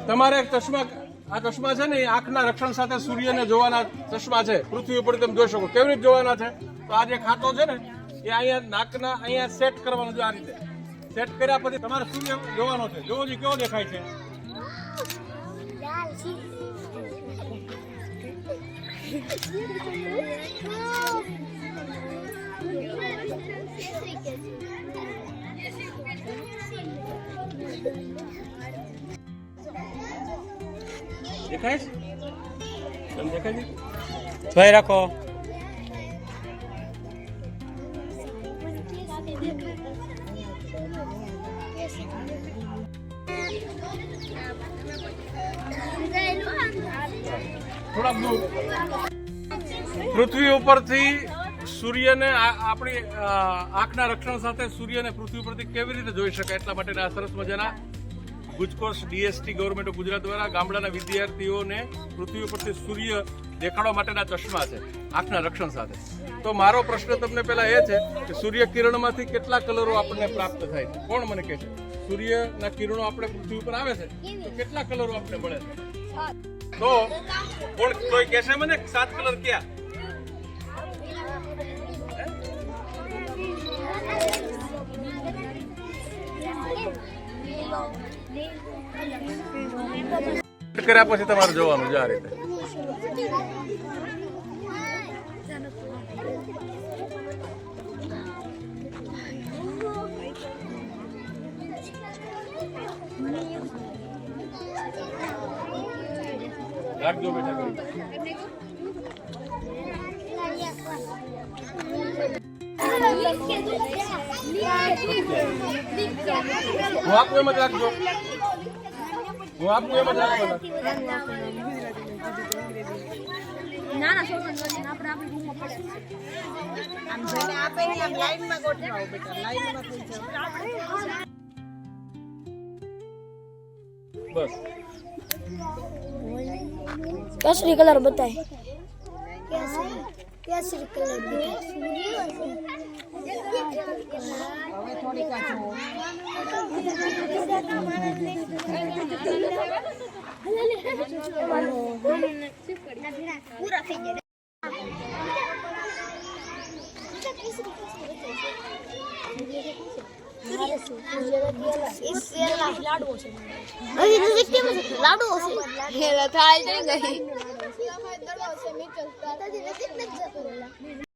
તમારે ચશ્મા આ ચશ્મા છે ને આંખના રક્ષણ સાથે સૂર્યને જોવાના ચશ્મા છે. પૃથ્વી ઉપર તમે જોઈ શકો. કેવી રીતે જોવાના છે? તો આ જે ખાતો છે ને એ અહીંયા નાકના અહીંયા સેટ કરવાનું છે. આ રીતે સેટ કર્યા પછી તમારે સૂર્ય જોવાનો છે. જોવો જ કેવો દેખાય છે. દેખાય છે? દેખાય છે? ભાઈ રાખો. થોડા દૂર પૃથ્વી ઉપરથી સૂર્યને આપણી આંખના રક્ષણ સાથે સૂર્યને પૃથ્વી ઉપરથી કેવી રીતે જોઈ શકાય એટલા માટેના સરસ મજાના ગુજકોર્સ ડીએસટી ગવર્મેન્ટ ઓફ ગુજરાત દ્વારા ગામડાના વિદ્યાર્થીઓને પૃથ્વી ઉપરથી સૂર્ય દેખાડવા માટેના ચશ્મા છે આંખના રક્ષણ સાથે. તો મારો પ્રશ્ન તમને પહેલા એ છે કે સૂર્ય કિરણમાંથી કેટલા કલરો આપણને પ્રાપ્ત થાય છે? કોણ મને કહે છે? સૂર્યના કિરણો આપણે પૃથ્વી ઉપર આવે છે તો કેટલા કલરો આપણને મળે છે? તો કોણ કોઈ કહેશે મને 7 કલર ક્યાં? કર્યા પછી તમારે જોવાનું છે આ રીતે. રાખજો બેટા. હું આપું એમ જ રાખજો. હું આપું એમ જ રાખજો. ના છોકરા આપણે આપણી રૂમમાં પડે આમ જોઈને આપે ને આમ લાઈનમાં ગોઠવાઓ બેટા. લાઈનમાં થઈ જાવ. બસ કેસરી કલર બતાય. કેસરી કલર બતાય. હવે થોડીક આ જો પૂરા થઈ જાય. લાડવો છે. લાડવો છે. થાય ગઈ.